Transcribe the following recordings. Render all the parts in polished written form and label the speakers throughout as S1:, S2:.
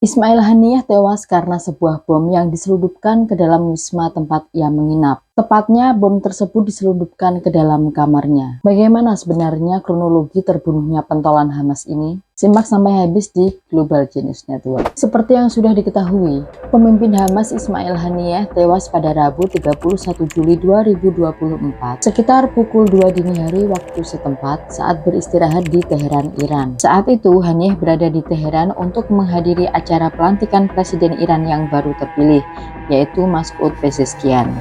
S1: Ismail Haniyeh tewas karena sebuah bom yang diselundupkan ke dalam wisma tempat ia menginap. Tepatnya, bom tersebut diselundupkan ke dalam kamarnya. Bagaimana sebenarnya kronologi terbunuhnya pentolan Hamas ini? Simak sampai habis di Global Genius Network. Seperti yang sudah diketahui, pemimpin Hamas Ismail Haniyeh tewas pada Rabu 31 Juli 2024 sekitar pukul 2 dini hari waktu setempat saat beristirahat di Teheran, Iran. Saat itu, Haniyeh berada di Teheran untuk menghadiri acara pelantikan Presiden Iran yang baru terpilih, yaitu Masoud Pezeshkian.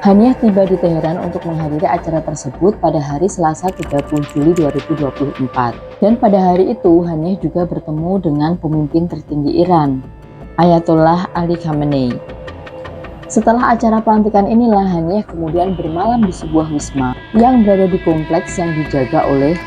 S1: Haniyeh tiba di Teheran untuk menghadiri acara tersebut pada hari Selasa 30 Juli 2024. Dan pada hari itu, Haniyeh juga bertemu dengan pemimpin tertinggi Iran, Ayatollah Ali Khamenei. Setelah acara pelantikan inilah, Haniyeh kemudian bermalam di sebuah wisma yang berada di kompleks yang dijaga oleh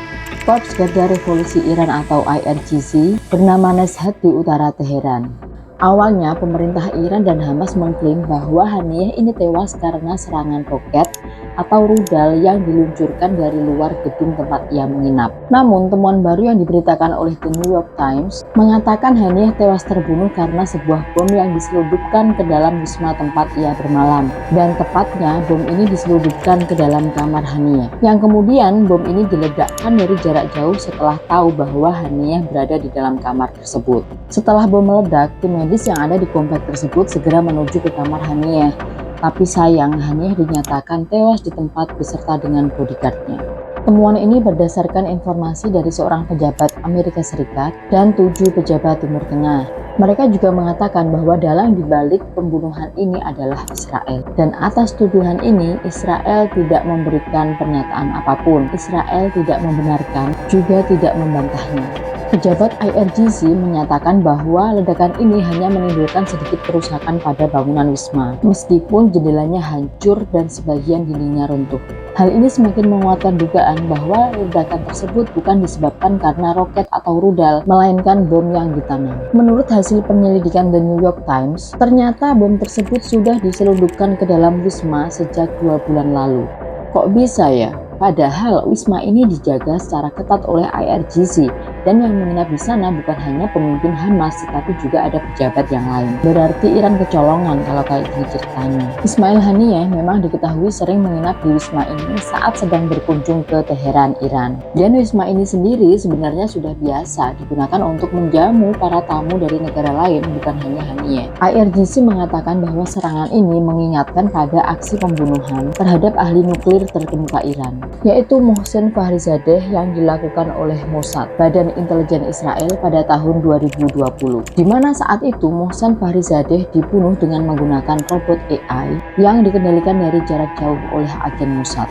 S1: Korps Garda Revolusi Iran atau IRGC bernama Nashad di utara Teheran. Awalnya, pemerintah Iran dan Hamas mengklaim bahwa Haniyeh ini tewas karena serangan roket atau rudal yang diluncurkan dari luar gedung tempat ia menginap. Namun, temuan baru yang diberitakan oleh The New York Times mengatakan Haniyeh tewas terbunuh karena sebuah bom yang diselundupkan ke dalam wisma tempat ia bermalam. Dan tepatnya, bom ini diselundupkan ke dalam kamar Haniyeh. Yang kemudian, bom ini diledakkan dari jarak jauh setelah tahu bahwa Haniyeh berada di dalam kamar tersebut. Setelah bom meledak, tim medis yang ada di komplek tersebut segera menuju ke kamar Haniyeh. Tapi sayang, Haniyeh dinyatakan tewas di tempat beserta dengan bodyguardnya. Temuan ini berdasarkan informasi dari seorang pejabat Amerika Serikat dan 7 pejabat Timur Tengah. Mereka juga mengatakan bahwa dalang dibalik pembunuhan ini adalah Israel. Dan atas tuduhan ini, Israel tidak memberikan pernyataan apapun. Israel tidak membenarkan, juga tidak membantahnya. Pejabat IRGC menyatakan bahwa ledakan ini hanya menimbulkan sedikit kerusakan pada bangunan wisma, meskipun jendelanya hancur dan sebagian dindingnya runtuh. Hal ini semakin menguatkan dugaan bahwa ledakan tersebut bukan disebabkan karena roket atau rudal, melainkan bom yang ditanam. Menurut hasil penyelidikan The New York Times, ternyata bom tersebut sudah diselundupkan ke dalam wisma sejak 2 bulan lalu. Kok bisa ya? Padahal wisma ini dijaga secara ketat oleh IRGC dan yang menginap di sana bukan hanya pemimpin Hamas tetapi juga ada pejabat yang lain. Berarti Iran kecolongan kalau kayak gini ceritanya. Ismail Haniyeh memang diketahui sering menginap di wisma ini saat sedang berkunjung ke Teheran, Iran. Dan wisma ini sendiri sebenarnya sudah biasa digunakan untuk menjamu para tamu dari negara lain, bukan hanya Haniyeh. IRGC mengatakan bahwa serangan ini mengingatkan pada aksi pembunuhan terhadap ahli nuklir terkemuka Iran, yaitu Mohsen Fakhrizadeh yang dilakukan oleh Mossad, Badan Intelijen Israel pada tahun 2020, di mana saat itu Mohsen Fakhrizadeh dibunuh dengan menggunakan robot AI yang dikendalikan dari jarak jauh oleh agen Mossad.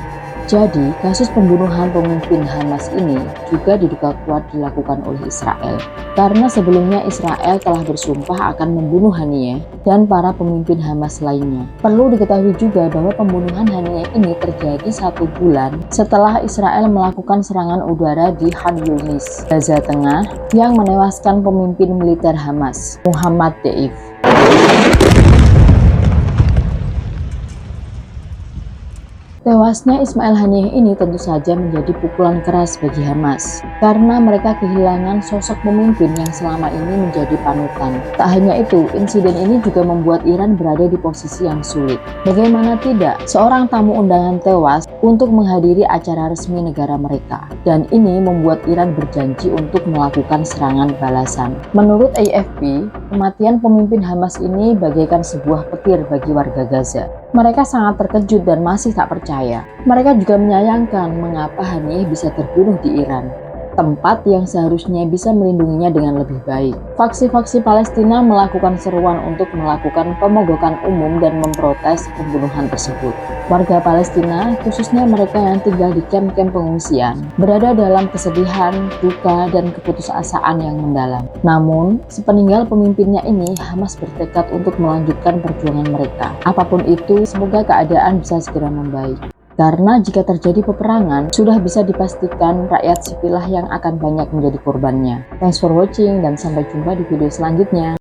S1: Jadi, kasus pembunuhan pemimpin Hamas ini juga diduga kuat dilakukan oleh Israel, karena sebelumnya Israel telah bersumpah akan membunuh Haniyeh dan para pemimpin Hamas lainnya. Perlu diketahui juga bahwa pembunuhan Haniyeh ini terjadi 1 bulan setelah Israel melakukan serangan udara di Khan Yunis, Gaza Tengah, yang menewaskan pemimpin militer Hamas, Muhammad Deif. Tewasnya Ismail Haniyeh ini tentu saja menjadi pukulan keras bagi Hamas, karena mereka kehilangan sosok pemimpin yang selama ini menjadi panutan. Tak hanya itu, insiden ini juga membuat Iran berada di posisi yang sulit. Bagaimana tidak, seorang tamu undangan tewas untuk menghadiri acara resmi negara mereka, dan ini membuat Iran berjanji untuk melakukan serangan balasan. Menurut AFP, kematian pemimpin Hamas ini bagaikan sebuah petir bagi warga Gaza. Mereka sangat terkejut dan masih tak percaya. Mereka juga menyayangkan mengapa Haniyeh bisa terbunuh di Iran, tempat yang seharusnya bisa melindunginya dengan lebih baik. Faksi-faksi Palestina melakukan seruan untuk melakukan pemogokan umum dan memprotes pembunuhan tersebut. Warga Palestina, khususnya mereka yang tinggal di kamp-kamp pengungsian, berada dalam kesedihan, duka, dan keputusasaan yang mendalam. Namun, sepeninggal pemimpinnya ini, Hamas bertekad untuk melanjutkan perjuangan mereka. Apapun itu, semoga keadaan bisa segera membaik. Karena jika terjadi peperangan, sudah bisa dipastikan rakyat sipil yang akan banyak menjadi korbannya. Thanks for watching dan sampai jumpa di video selanjutnya.